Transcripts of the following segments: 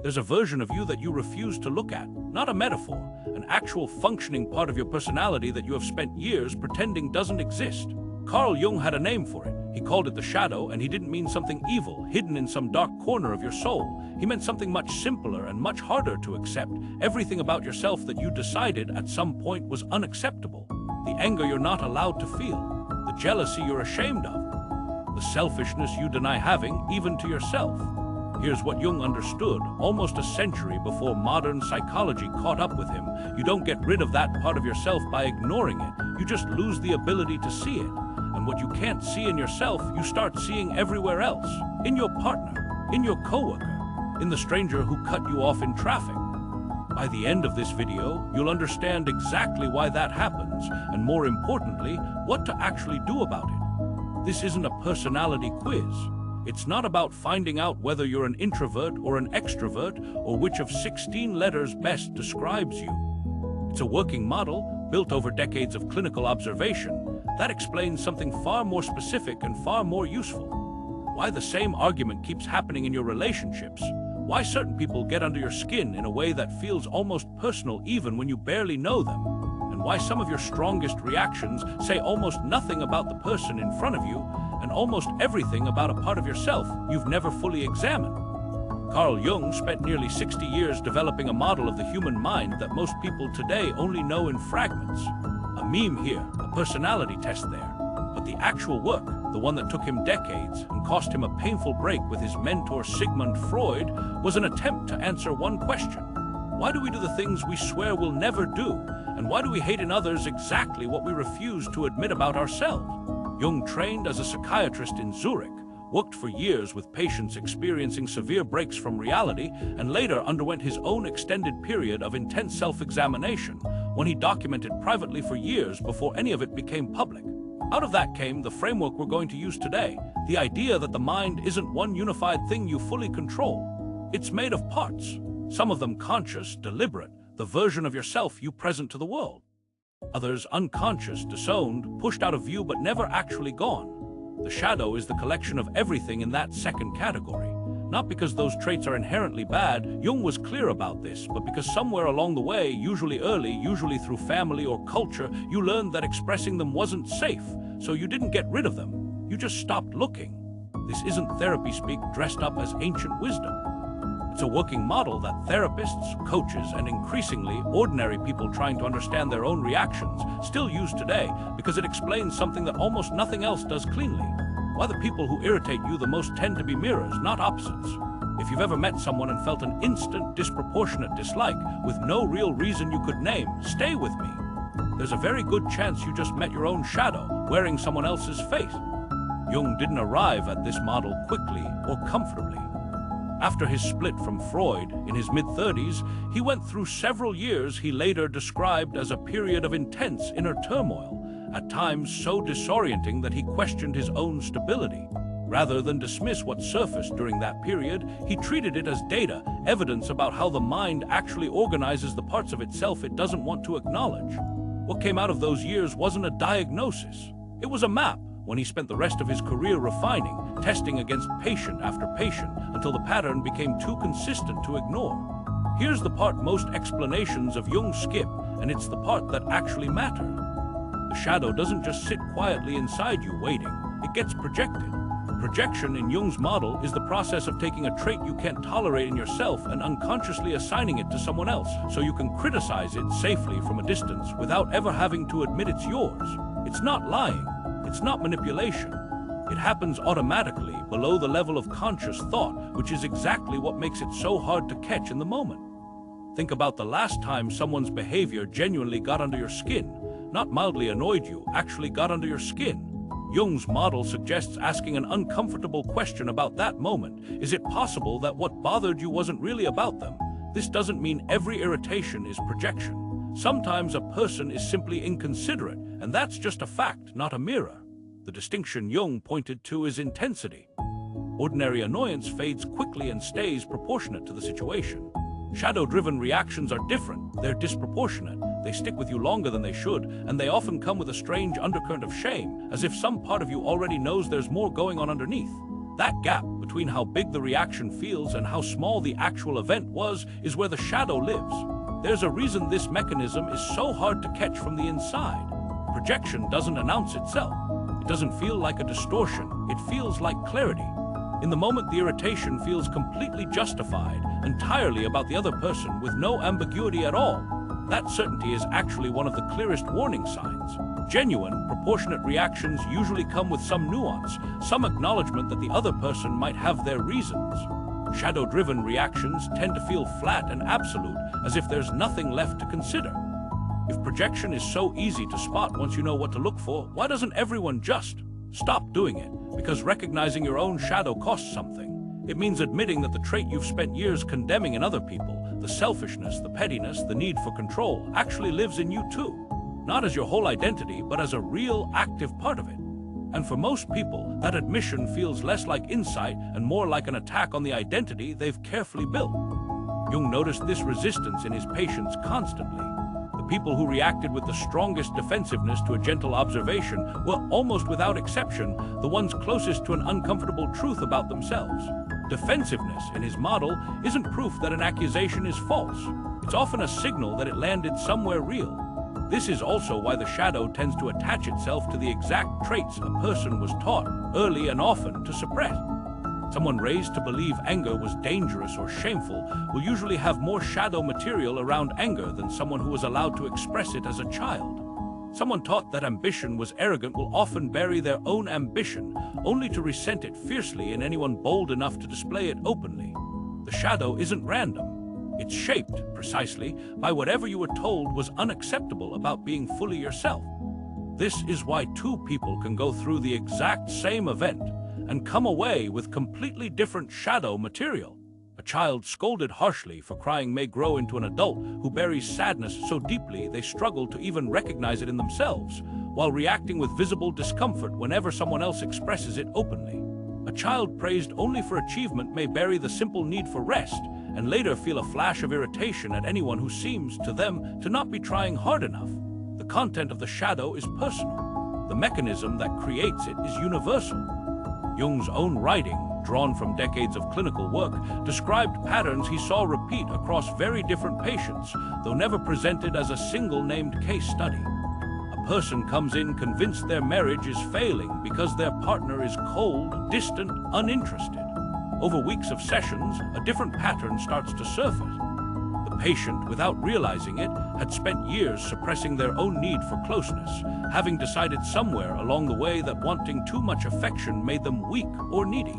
There's a version of you that you refuse to look at, not a metaphor, an actual functioning part of your personality that you have spent years pretending doesn't exist. Carl Jung had a name for it. He called it the shadow, and he didn't mean something evil, hidden in some dark corner of your soul. He meant something much simpler and much harder to accept, everything about yourself that you decided at some point was unacceptable. The anger you're not allowed to feel, the jealousy you're ashamed of, the selfishness you deny having, even to yourself. Here's what Jung understood almost a century before modern psychology caught up with him. You don't get rid of that part of yourself by ignoring it. You just lose the ability to see it. And what you can't see in yourself, you start seeing everywhere else. In your partner, in your coworker, in the stranger who cut you off in traffic. By the end of this video, you'll understand exactly why that happens, and more importantly, what to actually do about it. This isn't a personality quiz. It's not about finding out whether you're an introvert or an extrovert, or which of 16 letters best describes you. It's a working model built over decades of clinical observation that explains something far more specific and far more useful. Why the same argument keeps happening in your relationships. Why certain people get under your skin in a way that feels almost personal even when you barely know them. And why some of your strongest reactions say almost nothing about the person in front of you and almost everything about a part of yourself you've never fully examined. Carl Jung spent nearly 60 years developing a model of the human mind that most people today only know in fragments. A meme here, a personality test there. But the actual work, the one that took him decades and cost him a painful break with his mentor Sigmund Freud, was an attempt to answer one question. Why do we do the things we swear we'll never do? And why do we hate in others exactly what we refuse to admit about ourselves? Jung trained as a psychiatrist in Zurich, worked for years with patients experiencing severe breaks from reality, and later underwent his own extended period of intense self-examination, when he documented privately for years before any of it became public. Out of that came the framework we're going to use today, the idea that the mind isn't one unified thing you fully control. It's made of parts, some of them conscious, deliberate, the version of yourself you present to the world. Others unconscious, disowned, pushed out of view but never actually gone. The shadow is the collection of everything in that second category. Not because those traits are inherently bad, Jung was clear about this, but because somewhere along the way, usually early, usually through family or culture, you learned that expressing them wasn't safe, so you didn't get rid of them. You just stopped looking. This isn't therapy speak dressed up as ancient wisdom. It's a working model that therapists, coaches, and increasingly ordinary people trying to understand their own reactions still use today because it explains something that almost nothing else does cleanly. Why the people who irritate you the most tend to be mirrors, not opposites. If you've ever met someone and felt an instant, disproportionate dislike with no real reason you could name, stay with me. There's a very good chance you just met your own shadow wearing someone else's face. Jung didn't arrive at this model quickly or comfortably. After his split from Freud in his mid-30s, he went through several years he later described as a period of intense inner turmoil, at times so disorienting that he questioned his own stability. Rather than dismiss what surfaced during that period, he treated it as data, evidence about how the mind actually organizes the parts of itself it doesn't want to acknowledge. What came out of those years wasn't a diagnosis. It was a map, when he spent the rest of his career refining, testing against patient after patient, until the pattern became too consistent to ignore. Here's the part most explanations of Jung skip, and it's the part that actually matters. The shadow doesn't just sit quietly inside you waiting, it gets projected. Projection in Jung's model is the process of taking a trait you can't tolerate in yourself and unconsciously assigning it to someone else, so you can criticize it safely from a distance without ever having to admit it's yours. It's not lying, it's not manipulation. It happens automatically below the level of conscious thought, which is exactly what makes it so hard to catch in the moment. Think about the last time someone's behavior genuinely got under your skin. Not mildly annoyed you, actually got under your skin. Jung's model suggests asking an uncomfortable question about that moment. Is it possible that what bothered you wasn't really about them? This doesn't mean every irritation is projection. Sometimes a person is simply inconsiderate, and that's just a fact, not a mirror. The distinction Jung pointed to is intensity. Ordinary annoyance fades quickly and stays proportionate to the situation. Shadow-driven reactions are different. They're disproportionate. They stick with you longer than they should, and they often come with a strange undercurrent of shame, as if some part of you already knows there's more going on underneath. That gap between how big the reaction feels and how small the actual event was is where the shadow lives. There's a reason this mechanism is so hard to catch from the inside. Projection doesn't announce itself. It doesn't feel like a distortion. It feels like clarity. In the moment, the irritation feels completely justified, entirely about the other person with no ambiguity at all. That certainty is actually one of the clearest warning signs. Genuine, proportionate reactions usually come with some nuance, some acknowledgement that the other person might have their reasons. Shadow-driven reactions tend to feel flat and absolute, as if there's nothing left to consider. If projection is so easy to spot once you know what to look for, why doesn't everyone just stop doing it? Because recognizing your own shadow costs something. It means admitting that the trait you've spent years condemning in other people, the selfishness, the pettiness, the need for control, actually lives in you too. Not as your whole identity, but as a real, active part of it. And for most people, that admission feels less like insight and more like an attack on the identity they've carefully built. Jung noticed this resistance in his patients constantly. The people who reacted with the strongest defensiveness to a gentle observation were, almost without exception, the ones closest to an uncomfortable truth about themselves. Defensiveness, in his model, isn't proof that an accusation is false. It's often a signal that it landed somewhere real. This is also why the shadow tends to attach itself to the exact traits a person was taught, early and often, to suppress. Someone raised to believe anger was dangerous or shameful will usually have more shadow material around anger than someone who was allowed to express it as a child. Someone taught that ambition was arrogant will often bury their own ambition, only to resent it fiercely in anyone bold enough to display it openly. The shadow isn't random. It's shaped, precisely, by whatever you were told was unacceptable about being fully yourself. This is why two people can go through the exact same event and come away with completely different shadow material. A child scolded harshly for crying may grow into an adult who buries sadness so deeply they struggle to even recognize it in themselves, while reacting with visible discomfort whenever someone else expresses it openly. A child praised only for achievement may bury the simple need for rest, and later feel a flash of irritation at anyone who seems, to them, to not be trying hard enough. The content of the shadow is personal. The mechanism that creates it is universal. Jung's own writing, drawn from decades of clinical work, described patterns he saw repeat across very different patients, though never presented as a single named case study. A person comes in convinced their marriage is failing because their partner is cold, distant, uninterested. Over weeks of sessions, a different pattern starts to surface. The patient, without realizing it, had spent years suppressing their own need for closeness, having decided somewhere along the way that wanting too much affection made them weak or needy.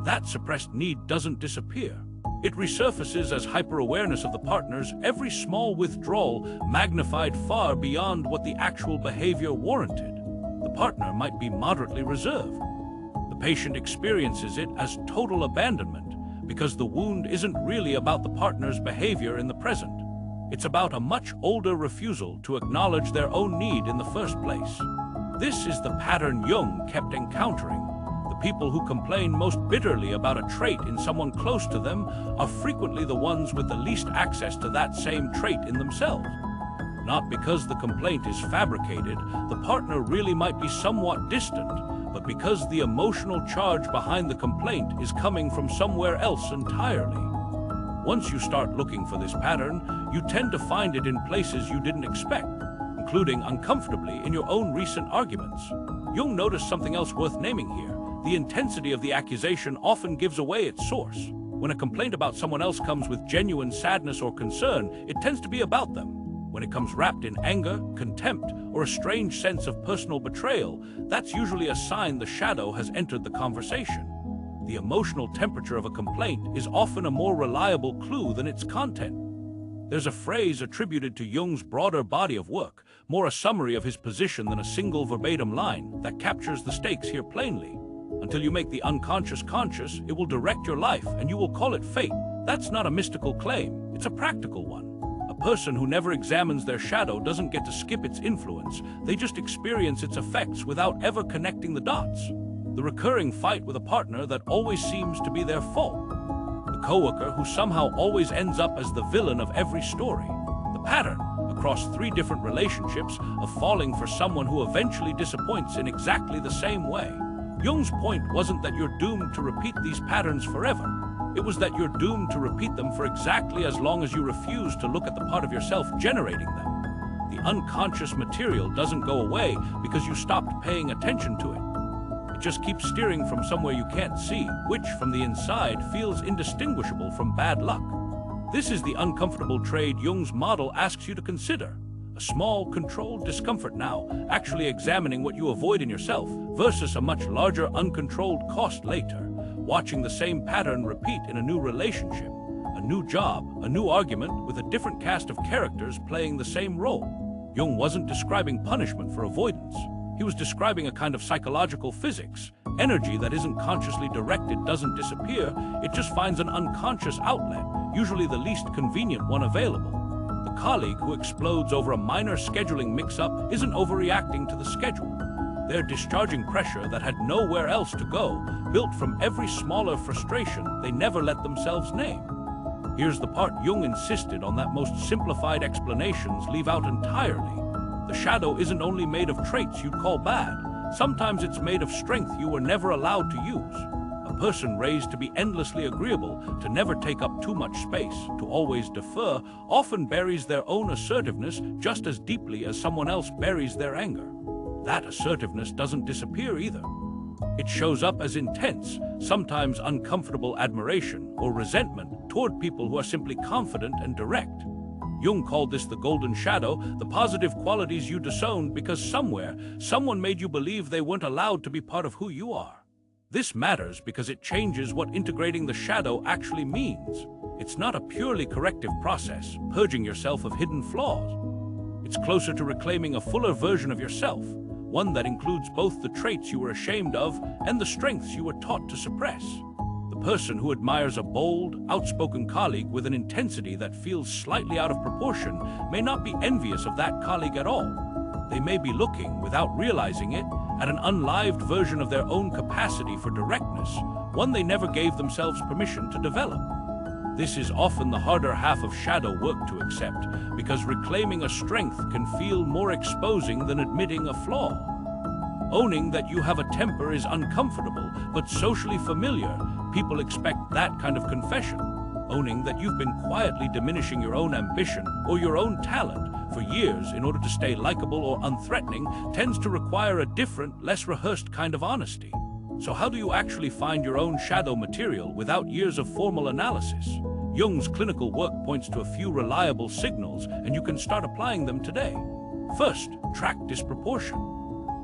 That suppressed need doesn't disappear. It resurfaces as hyper-awareness of the partner's every small withdrawal magnified far beyond what the actual behavior warranted. The partner might be moderately reserved. The patient experiences it as total abandonment because the wound isn't really about the partner's behavior in the present. It's about a much older refusal to acknowledge their own need in the first place. This is the pattern Jung kept encountering. The people who complain most bitterly about a trait in someone close to them are frequently the ones with the least access to that same trait in themselves. Not because the complaint is fabricated, the partner really might be somewhat distant, but because the emotional charge behind the complaint is coming from somewhere else entirely. Once you start looking for this pattern, you tend to find it in places you didn't expect, including uncomfortably in your own recent arguments. Jung noticed something else worth naming here. The intensity of the accusation often gives away its source. When a complaint about someone else comes with genuine sadness or concern, it tends to be about them. When it comes wrapped in anger, contempt, or a strange sense of personal betrayal, that's usually a sign the shadow has entered the conversation. The emotional temperature of a complaint is often a more reliable clue than its content. There's a phrase attributed to Jung's broader body of work, more a summary of his position than a single verbatim line, that captures the stakes here plainly. Until you make the unconscious conscious, it will direct your life, and you will call it fate. That's not a mystical claim, it's a practical one. A person who never examines their shadow doesn't get to skip its influence, they just experience its effects without ever connecting the dots. The recurring fight with a partner that always seems to be their fault. The coworker who somehow always ends up as the villain of every story. The pattern, across 3 different relationships, of falling for someone who eventually disappoints in exactly the same way. Jung's point wasn't that you're doomed to repeat these patterns forever. It was that you're doomed to repeat them for exactly as long as you refuse to look at the part of yourself generating them. The unconscious material doesn't go away because you stopped paying attention to it. It just keeps steering from somewhere you can't see, which, from the inside, feels indistinguishable from bad luck. This is the uncomfortable trade Jung's model asks you to consider. A small, controlled discomfort now, actually examining what you avoid in yourself, versus a much larger, uncontrolled cost later, watching the same pattern repeat in a new relationship, a new job, a new argument with a different cast of characters playing the same role. Jung wasn't describing punishment for avoidance. He was describing a kind of psychological physics. Energy that isn't consciously directed doesn't disappear, it just finds an unconscious outlet, usually the least convenient one available. The colleague who explodes over a minor scheduling mix-up isn't overreacting to the schedule. They're discharging pressure that had nowhere else to go, built from every smaller frustration they never let themselves name. Here's the part Jung insisted on that most simplified explanations leave out entirely. The shadow isn't only made of traits you'd call bad. Sometimes it's made of strength you were never allowed to use. A person raised to be endlessly agreeable, to never take up too much space, to always defer, often buries their own assertiveness just as deeply as someone else buries their anger. That assertiveness doesn't disappear either. It shows up as intense, sometimes uncomfortable admiration or resentment toward people who are simply confident and direct. Jung called this the golden shadow, the positive qualities you disowned because somewhere, someone made you believe they weren't allowed to be part of who you are. This matters because it changes what integrating the shadow actually means. It's not a purely corrective process, purging yourself of hidden flaws. It's closer to reclaiming a fuller version of yourself, one that includes both the traits you were ashamed of and the strengths you were taught to suppress. The person who admires a bold, outspoken colleague with an intensity that feels slightly out of proportion may not be envious of that colleague at all. They may be looking, without realizing it, at an unlived version of their own capacity for directness, one they never gave themselves permission to develop. This is often the harder half of shadow work to accept, because reclaiming a strength can feel more exposing than admitting a flaw. Owning that you have a temper is uncomfortable, but socially familiar. People expect that kind of confession. Owning that you've been quietly diminishing your own ambition or your own talent for years in order to stay likable or unthreatening tends to require a different, less rehearsed kind of honesty. So how do you actually find your own shadow material without years of formal analysis? Jung's clinical work points to a few reliable signals, and you can start applying them today. First, track disproportion.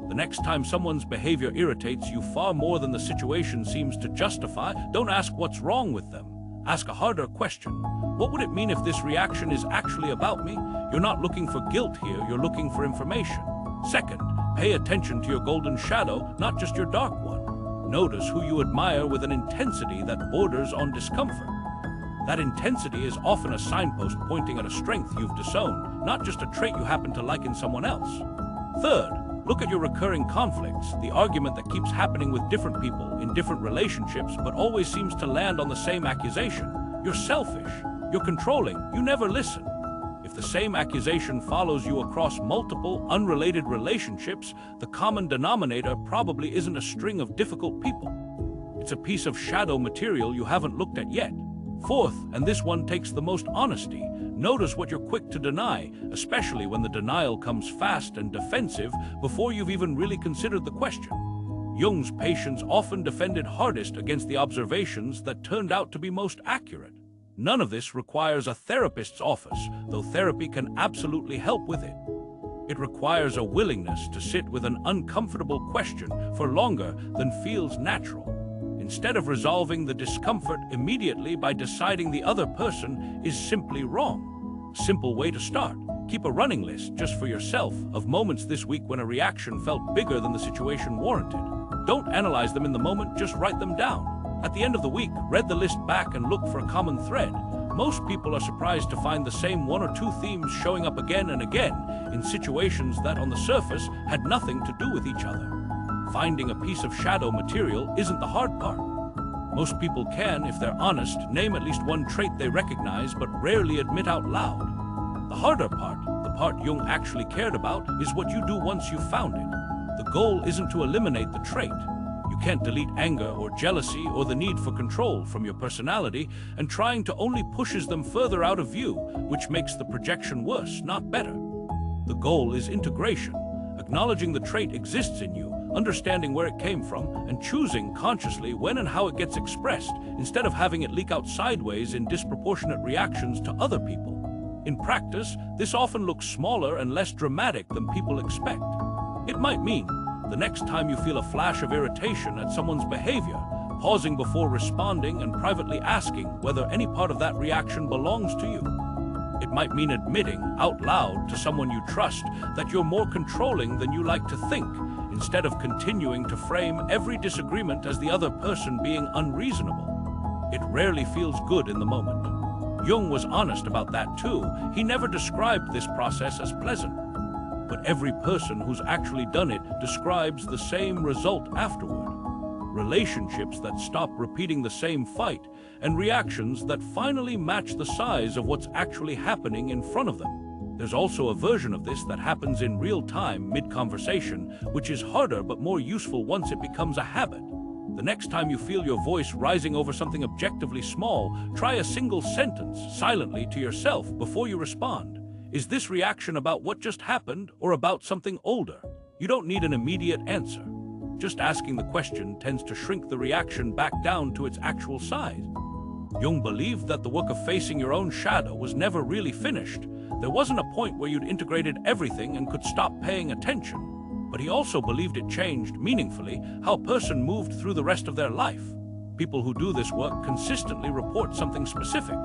The next time someone's behavior irritates you far more than the situation seems to justify, don't ask what's wrong with them. Ask a harder question. What would it mean if this reaction is actually about me? You're not looking for guilt here, you're looking for information. Second, pay attention to your golden shadow, not just your dark one. Notice who you admire with an intensity that borders on discomfort. That intensity is often a signpost pointing at a strength you've disowned, not just a trait you happen to like in someone else. Third, look at your recurring conflicts, the argument that keeps happening with different people in different relationships but always seems to land on the same accusation. You're selfish, you're controlling, you never listen. If the same accusation follows you across multiple, unrelated relationships, the common denominator probably isn't a string of difficult people. It's a piece of shadow material you haven't looked at yet. Fourth, and this one takes the most honesty, notice what you're quick to deny, especially when the denial comes fast and defensive before you've even really considered the question. Jung's patients often defended hardest against the observations that turned out to be most accurate. None of this requires a therapist's office, though therapy can absolutely help with it. It requires a willingness to sit with an uncomfortable question for longer than feels natural. Instead of resolving the discomfort immediately by deciding the other person is simply wrong. Simple way to start. Keep a running list just for yourself of moments this week when a reaction felt bigger than the situation warranted. Don't analyze them in the moment, just write them down. At the end of the week, read the list back and look for a common thread. Most people are surprised to find the same one or two themes showing up again and again in situations that on the surface had nothing to do with each other. Finding a piece of shadow material isn't the hard part. Most people can, if they're honest, name at least one trait they recognize but rarely admit out loud. The harder part, the part Jung actually cared about, is what you do once you've found it. The goal isn't to eliminate the trait. You You can't delete anger or jealousy or the need for control from your personality, and trying to only pushes them further out of view, which makes the projection worse, not better. The goal is integration, acknowledging the trait exists in you, understanding where it came from, and choosing consciously when and how it gets expressed, instead of having it leak out sideways in disproportionate reactions to other people. In practice, this often looks smaller and less dramatic than people expect. It might mean the next time you feel a flash of irritation at someone's behavior, pausing before responding and privately asking whether any part of that reaction belongs to you. It might mean admitting out loud to someone you trust that you're more controlling than you like to think, instead of continuing to frame every disagreement as the other person being unreasonable. It rarely feels good in the moment. Jung was honest about that too. He never described this process as pleasant. But every person who's actually done it describes the same result afterward. Relationships that stop repeating the same fight, and reactions that finally match the size of what's actually happening in front of them. There's also a version of this that happens in real time, mid-conversation, which is harder but more useful once it becomes a habit. The next time you feel your voice rising over something objectively small, try a single sentence silently to yourself before you respond. Is this reaction about what just happened or about something older? You don't need an immediate answer. Just asking the question tends to shrink the reaction back down to its actual size. Jung believed that the work of facing your own shadow was never really finished. There wasn't a point where you'd integrated everything and could stop paying attention. But he also believed it changed meaningfully how a person moved through the rest of their life. People who do this work consistently report something specific.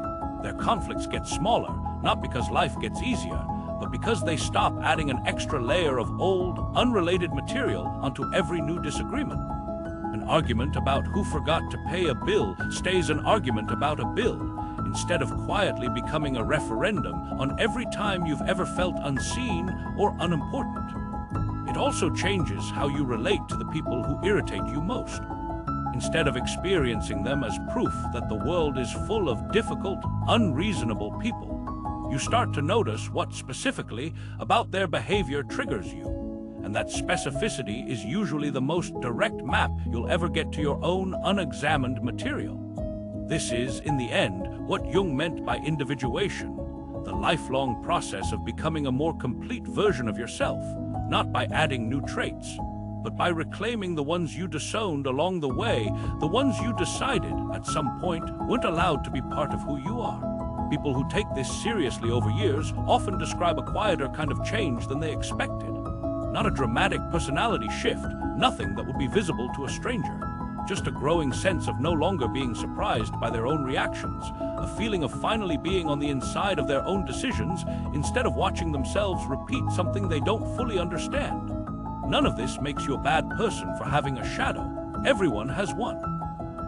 Their conflicts get smaller, not because life gets easier, but because they stop adding an extra layer of old, unrelated material onto every new disagreement. An argument about who forgot to pay a bill stays an argument about a bill, instead of quietly becoming a referendum on every time you've ever felt unseen or unimportant. It also changes how you relate to the people who irritate you most. Instead of experiencing them as proof that the world is full of difficult, unreasonable people, you start to notice what specifically about their behavior triggers you. And that specificity is usually the most direct map you'll ever get to your own unexamined material. This is, in the end, what Jung meant by individuation, the lifelong process of becoming a more complete version of yourself, not by adding new traits, but by reclaiming the ones you disowned along the way, the ones you decided at some point weren't allowed to be part of who you are. People who take this seriously over years often describe a quieter kind of change than they expected. Not a dramatic personality shift, nothing that would be visible to a stranger. Just a growing sense of no longer being surprised by their own reactions, a feeling of finally being on the inside of their own decisions instead of watching themselves repeat something they don't fully understand. None of this makes you a bad person for having a shadow. Everyone has one.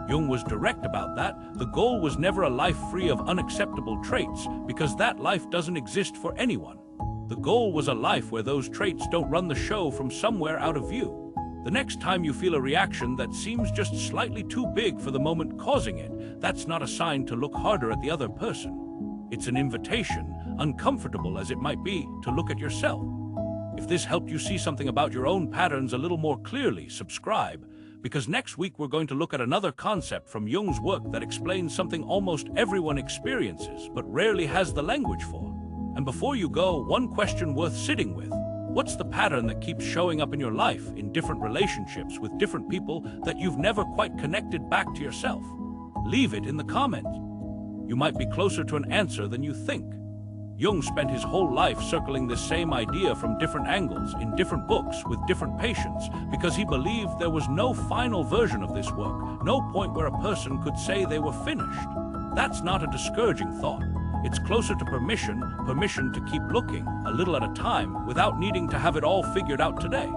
Jung was direct about that. The goal was never a life free of unacceptable traits, because that life doesn't exist for anyone. The goal was a life where those traits don't run the show from somewhere out of view. The next time you feel a reaction that seems just slightly too big for the moment causing it, that's not a sign to look harder at the other person. It's an invitation, uncomfortable as it might be, to look at yourself. If this helped you see something about your own patterns a little more clearly, subscribe, because next week we're going to look at another concept from Jung's work that explains something almost everyone experiences but rarely has the language for. And before you go, one question worth sitting with. What's the pattern that keeps showing up in your life, in different relationships with different people, that you've never quite connected back to yourself? Leave it in the comments. You might be closer to an answer than you think. Jung spent his whole life circling this same idea from different angles, in different books, with different patients, because he believed there was no final version of this work, no point where a person could say they were finished. That's not a discouraging thought. It's closer to permission to keep looking, a little at a time, without needing to have it all figured out today.